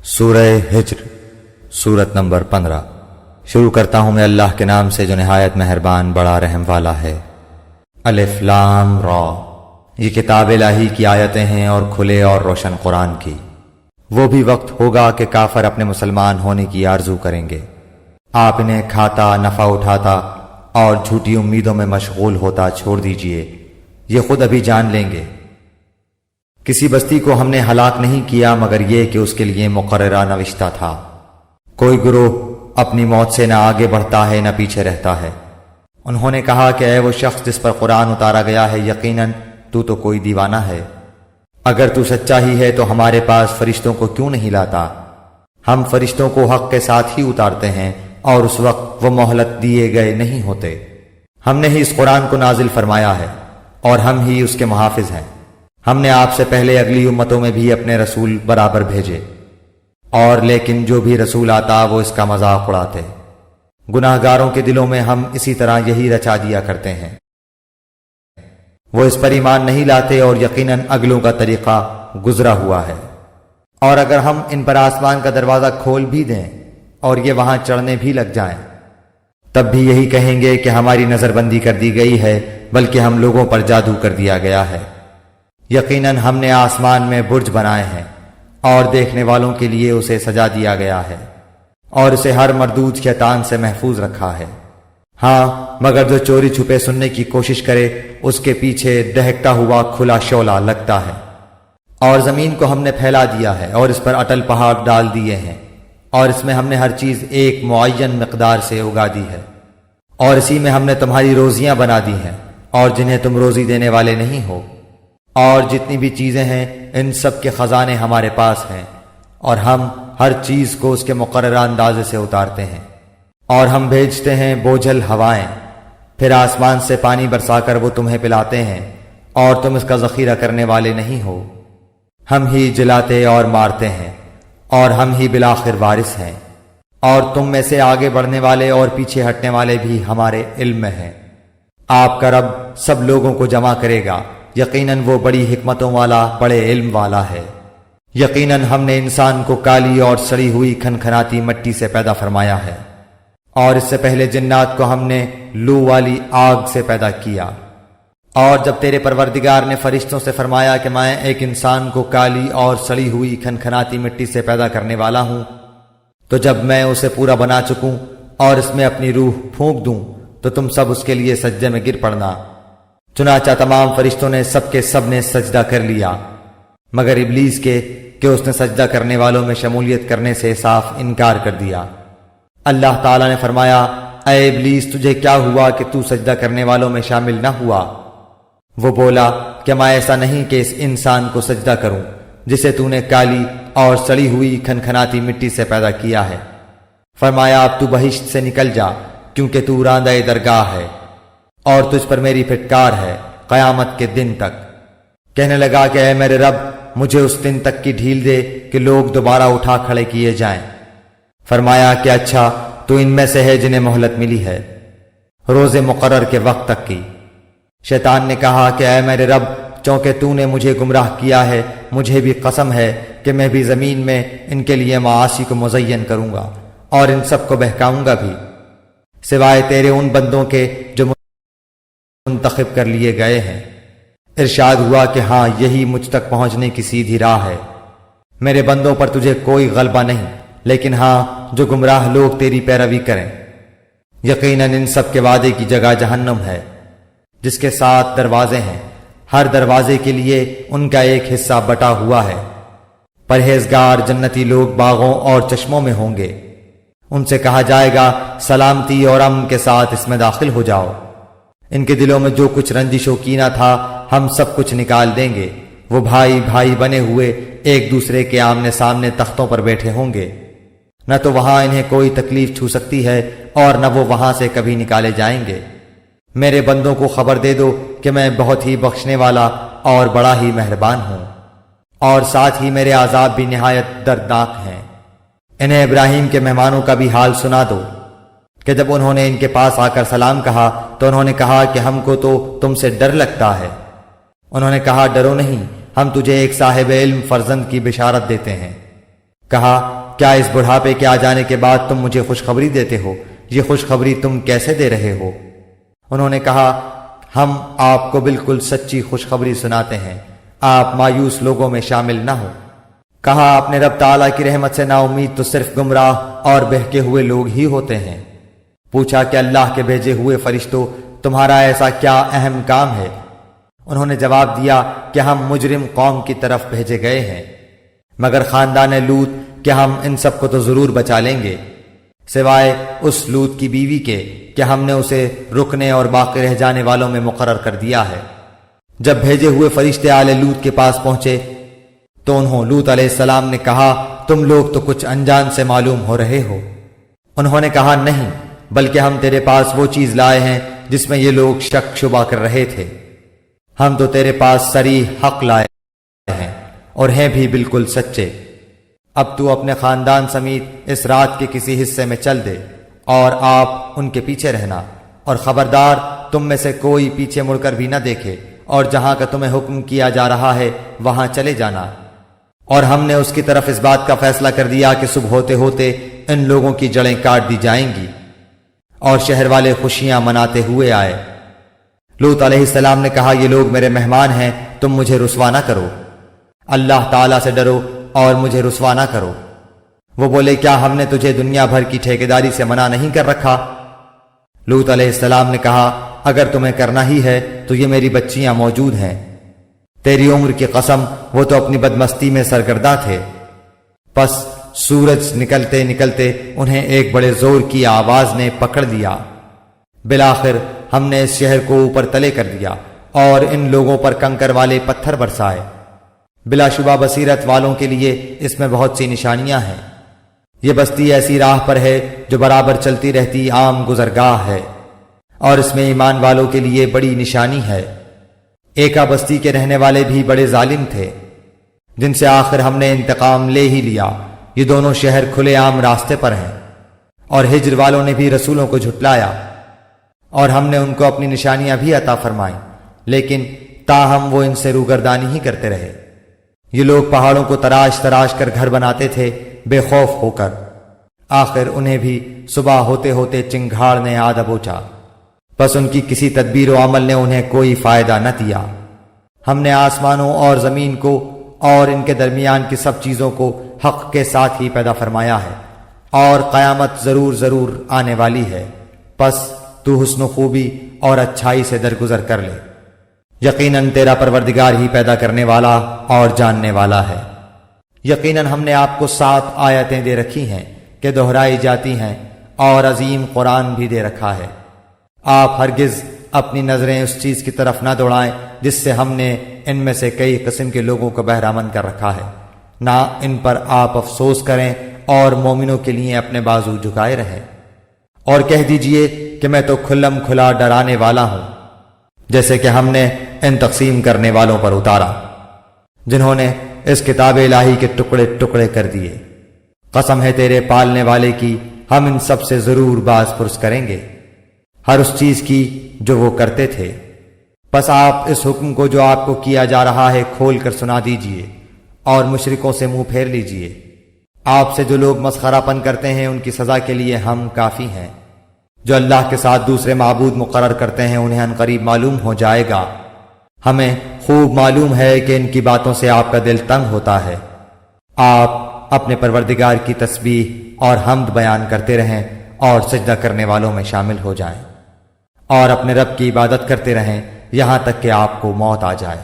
سورہ ہجر سورت نمبر 15۔ شروع کرتا ہوں میں اللہ کے نام سے جو نہایت مہربان بڑا رحم والا ہے۔ الف لام را، یہ کتاب الہی کی آیتیں ہیں اور کھلے اور روشن قرآن کی۔ وہ بھی وقت ہوگا کہ کافر اپنے مسلمان ہونے کی آرزو کریں گے، آپ انہیں کھاتا نفع اٹھاتا اور جھوٹی امیدوں میں مشغول ہوتا چھوڑ دیجئے، یہ خود ابھی جان لیں گے۔ کسی بستی کو ہم نے ہلاک نہیں کیا مگر یہ کہ اس کے لیے مقررہ نوشتہ تھا۔ کوئی گروہ اپنی موت سے نہ آگے بڑھتا ہے نہ پیچھے رہتا ہے۔ انہوں نے کہا کہ اے وہ شخص جس پر قرآن اتارا گیا ہے، یقیناً تو کوئی دیوانہ ہے۔ اگر تو سچا ہی ہے تو ہمارے پاس فرشتوں کو کیوں نہیں لاتا؟ ہم فرشتوں کو حق کے ساتھ ہی اتارتے ہیں اور اس وقت وہ مہلت دیے گئے نہیں ہوتے۔ ہم نے ہی اس قرآن کو نازل فرمایا ہے اور ہم ہی اس کے محافظ ہیں۔ ہم نے آپ سے پہلے اگلی امتوں میں بھی اپنے رسول برابر بھیجے، اور لیکن جو بھی رسول آتا وہ اس کا مذاق اڑاتے۔ گناہ گاروں کے دلوں میں ہم اسی طرح یہی رچا دیا کرتے ہیں، وہ اس پر ایمان نہیں لاتے اور یقیناً اگلوں کا طریقہ گزرا ہوا ہے۔ اور اگر ہم ان پر آسمان کا دروازہ کھول بھی دیں اور یہ وہاں چڑھنے بھی لگ جائیں، تب بھی یہی کہیں گے کہ ہماری نظر بندی کر دی گئی ہے، بلکہ ہم لوگوں پر جادو کر دیا گیا ہے۔ یقیناً ہم نے آسمان میں برج بنائے ہیں اور دیکھنے والوں کے لیے اسے سجا دیا گیا ہے، اور اسے ہر مردود شیطان سے محفوظ رکھا ہے۔ ہاں، مگر جو چوری چھپے سننے کی کوشش کرے اس کے پیچھے دہکتا ہوا کھلا شعلہ لگتا ہے۔ اور زمین کو ہم نے پھیلا دیا ہے اور اس پر اٹل پہاڑ ڈال دیے ہیں، اور اس میں ہم نے ہر چیز ایک معین مقدار سے اگا دی ہے، اور اسی میں ہم نے تمہاری روزیاں بنا دی ہیں اور جنہیں تم روزی دینے والے نہیں ہو۔ اور جتنی بھی چیزیں ہیں ان سب کے خزانے ہمارے پاس ہیں، اور ہم ہر چیز کو اس کے مقررہ اندازے سے اتارتے ہیں۔ اور ہم بھیجتے ہیں بوجھل ہوائیں، پھر آسمان سے پانی برسا کر وہ تمہیں پلاتے ہیں، اور تم اس کا ذخیرہ کرنے والے نہیں ہو۔ ہم ہی جلاتے اور مارتے ہیں، اور ہم ہی بالآخر وارث ہیں، اور تم میں سے آگے بڑھنے والے اور پیچھے ہٹنے والے بھی ہمارے علم میں ہیں۔ آپ کا رب سب لوگوں کو جمع کرے گا، یقیناً وہ بڑی حکمتوں والا بڑے علم والا ہے۔ یقیناً ہم نے انسان کو کالی اور سڑی ہوئی کھنکھناتی مٹی سے پیدا فرمایا ہے، اور اس سے پہلے جنات کو ہم نے لو والی آگ سے پیدا کیا۔ اور جب تیرے پروردگار نے فرشتوں سے فرمایا کہ میں ایک انسان کو کالی اور سڑی ہوئی کھنکھناتی مٹی سے پیدا کرنے والا ہوں، تو جب میں اسے پورا بنا چکوں اور اس میں اپنی روح پھونک دوں تو تم سب اس کے لیے سجدے میں گر پڑنا۔ چنانچہ تمام فرشتوں نے سب نے سجدہ کر لیا مگر ابلیس کے کہ اس نے سجدہ کرنے والوں میں شمولیت کرنے سے صاف انکار کر دیا۔ اللہ تعالیٰ نے فرمایا، اے ابلیس تجھے کیا ہوا کہ تو سجدہ کرنے والوں میں شامل نہ ہوا؟ وہ بولا کہ میں ایسا نہیں کہ اس انسان کو سجدہ کروں جسے تو نے کالی اور سڑی ہوئی کھنکھناتی مٹی سے پیدا کیا ہے۔ فرمایا اب تو بہشت سے نکل جا، کیونکہ تو راندہ درگاہ ہے، اور تجھ پر میری پھٹکار ہے قیامت کے دن تک۔ کہنے لگا کہ اے میرے رب، مجھے اس دن تک کی ڈھیل دے کہ لوگ دوبارہ اٹھا کھڑے کیے جائیں۔ فرمایا کہ اچھا، تو ان میں سے ہے جنہیں مہلت ملی ہے روز مقرر کے وقت تک کی۔ شیطان نے کہا کہ اے میرے رب، چونکہ تو نے مجھے گمراہ کیا ہے، مجھے بھی قسم ہے کہ میں بھی زمین میں ان کے لیے معاصی کو مزین کروں گا اور ان سب کو بہکاؤں گا بھی، سوائے تیرے ان بندوں کے جو منتخب کر لیے گئے ہیں۔ ارشاد ہوا کہ ہاں، یہی مجھ تک پہنچنے کی سیدھی راہ ہے۔ میرے بندوں پر تجھے کوئی غلبہ نہیں، لیکن ہاں جو گمراہ لوگ تیری پیروی کریں۔ یقیناً ان سب کے وعدے کی جگہ جہنم ہے، جس کے 7 دروازے ہیں، ہر دروازے کے لیے ان کا ایک حصہ بٹا ہوا ہے۔ پرہیزگار جنتی لوگ باغوں اور چشموں میں ہوں گے، ان سے کہا جائے گا سلامتی اور امن کے ساتھ اس میں داخل ہو جاؤ۔ ان کے دلوں میں جو کچھ رنجش و کینہ تھا ہم سب کچھ نکال دیں گے۔ وہ بھائی بھائی بنے ہوئے ایک دوسرے کے آمنے سامنے تختوں پر بیٹھے ہوں گے، نہ تو وہاں انہیں کوئی تکلیف چھو سکتی ہے اور نہ وہ وہاں سے کبھی نکالے جائیں گے۔ میرے بندوں کو خبر دے دو کہ میں بہت ہی بخشنے والا اور بڑا ہی مہربان ہوں، اور ساتھ ہی میرے عذاب بھی نہایت دردناک ہیں۔ انہیں ابراہیم کے مہمانوں کا بھی حال سنا دو کہ جب انہوں نے ان کے پاس آ کر سلام کہا تو انہوں نے کہا کہ ہم کو تو تم سے ڈر لگتا ہے۔ انہوں نے کہا ڈرو نہیں، ہم تجھے ایک صاحب علم فرزند کی بشارت دیتے ہیں۔ کہا کیا اس بڑھاپے کے آ جانے کے بعد تم مجھے خوشخبری دیتے ہو؟ یہ خوشخبری تم کیسے دے رہے ہو؟ انہوں نے کہا ہم آپ کو بالکل سچی خوشخبری سناتے ہیں، آپ مایوس لوگوں میں شامل نہ ہو۔ کہا اپنے رب تعالیٰ کی رحمت سے نا امید تو صرف گمراہ اور بہکے ہوئے لوگ ہی ہوتے ہیں۔ پوچھا کہ اللہ کے بھیجے ہوئے فرشتوں تمہارا ایسا کیا اہم کام ہے؟ انہوں نے جواب دیا کہ ہم مجرم قوم کی طرف بھیجے گئے ہیں، مگر خاندان لوط کہ ہم ان سب کو تو ضرور بچا لیں گے، سوائے اس لوط کی بیوی کے کہ ہم نے اسے رکنے اور باقی رہ جانے والوں میں مقرر کر دیا ہے۔ جب بھیجے ہوئے فرشتے آل لوط کے پاس پہنچے تو انہوں لوط علیہ السلام نے کہا تم لوگ تو کچھ انجان سے معلوم ہو رہے ہو۔ انہوں نے کہا نہیں، بلکہ ہم تیرے پاس وہ چیز لائے ہیں جس میں یہ لوگ شک شبہ کر رہے تھے۔ ہم تو تیرے پاس صریح حق لائے ہیں اور ہیں بھی بالکل سچے۔ اب تو اپنے خاندان سمیت اس رات کے کسی حصے میں چل دے اور آپ ان کے پیچھے رہنا، اور خبردار تم میں سے کوئی پیچھے مڑ کر بھی نہ دیکھے، اور جہاں کا تمہیں حکم کیا جا رہا ہے وہاں چلے جانا۔ اور ہم نے اس کی طرف اس بات کا فیصلہ کر دیا کہ صبح ہوتے ہوتے ان لوگوں کی جڑیں کاٹ دی جائیں گی، اور شہر والے خوشیاں مناتے ہوئے آئے۔ لوط علیہ السلام نے کہا یہ لوگ میرے مہمان ہیں، تم مجھے رسوا نہ کرو، اللہ تعالیٰ سے ڈرو اور مجھے رسوا نہ کرو۔ وہ بولے کیا ہم نے تجھے دنیا بھر کی ٹھیکیداری سے منع نہیں کر رکھا؟ لوط علیہ السلام نے کہا اگر تمہیں کرنا ہی ہے تو یہ میری بچیاں موجود ہیں، تیری عمر کی قسم وہ تو اپنی بدمستی میں سرگرداں تھے۔ پس سورج نکلتے نکلتے انہیں ایک بڑے زور کی آواز نے پکڑ لیا، بالآخر ہم نے اس شہر کو اوپر تلے کر دیا اور ان لوگوں پر کنکر والے پتھر برسائے۔ بلا شبہ بصیرت والوں کے لیے اس میں بہت سی نشانیاں ہیں۔ یہ بستی ایسی راہ پر ہے جو برابر چلتی رہتی عام گزرگاہ ہے، اور اس میں ایمان والوں کے لیے بڑی نشانی ہے۔ ایکا بستی کے رہنے والے بھی بڑے ظالم تھے، جن سے آخر ہم نے انتقام لے ہی لیا۔ یہ دونوں شہر کھلے عام راستے پر ہیں، اور ہجر والوں نے بھی رسولوں کو جھٹلایا، اور ہم نے ان کو اپنی نشانیاں بھی عطا فرمائیں، لیکن تاہم وہ ان سے روگردانی ہی کرتے رہے۔ یہ لوگ پہاڑوں کو تراش تراش کر گھر بناتے تھے بے خوف ہو کر، آخر انہیں بھی صبح ہوتے ہوتے چنگھاڑ نے آ دبوچا، بس ان کی کسی تدبیر و عمل نے انہیں کوئی فائدہ نہ دیا۔ ہم نے آسمانوں اور زمین کو اور ان کے درمیان کی سب چیزوں کو حق کے ساتھ ہی پیدا فرمایا ہے، اور قیامت ضرور ضرور آنے والی ہے، پس تو حسن و خوبی اور اچھائی سے درگزر کر لے۔ یقیناً تیرا پروردگار ہی پیدا کرنے والا اور جاننے والا ہے۔ یقیناً ہم نے آپ کو 7 آیتیں دے رکھی ہیں کہ دہرائی جاتی ہیں، اور عظیم قرآن بھی دے رکھا ہے۔ آپ ہرگز اپنی نظریں اس چیز کی طرف نہ دوڑائیں جس سے ہم نے ان میں سے کئی قسم کے لوگوں کو بہرامند کر رکھا ہے، نہ ان پر آپ افسوس کریں اور مومنوں کے لیے اپنے بازو جھکائے رہیں۔ اور کہہ دیجئے کہ میں تو کھلم کھلا ڈرانے والا ہوں، جیسے کہ ہم نے ان تقسیم کرنے والوں پر اتارا جنہوں نے اس کتاب الہی کے ٹکڑے ٹکڑے کر دیے۔ قسم ہے تیرے پالنے والے کی، ہم ان سب سے ضرور باز پرس کریں گے، ہر اس چیز کی جو وہ کرتے تھے۔ پس آپ اس حکم کو جو آپ کو کیا جا رہا ہے کھول کر سنا دیجئے، اور مشرکوں سے منہ پھیر لیجئے۔ آپ سے جو لوگ مسخرہ پن کرتے ہیں ان کی سزا کے لیے ہم کافی ہیں۔ جو اللہ کے ساتھ دوسرے معبود مقرر کرتے ہیں انہیں عنقریب معلوم ہو جائے گا۔ ہمیں خوب معلوم ہے کہ ان کی باتوں سے آپ کا دل تنگ ہوتا ہے۔ آپ اپنے پروردگار کی تسبیح اور حمد بیان کرتے رہیں اور سجدہ کرنے والوں میں شامل ہو جائیں، اور اپنے رب کی عبادت کرتے رہیں یہاں تک کہ آپ کو موت آ جائے۔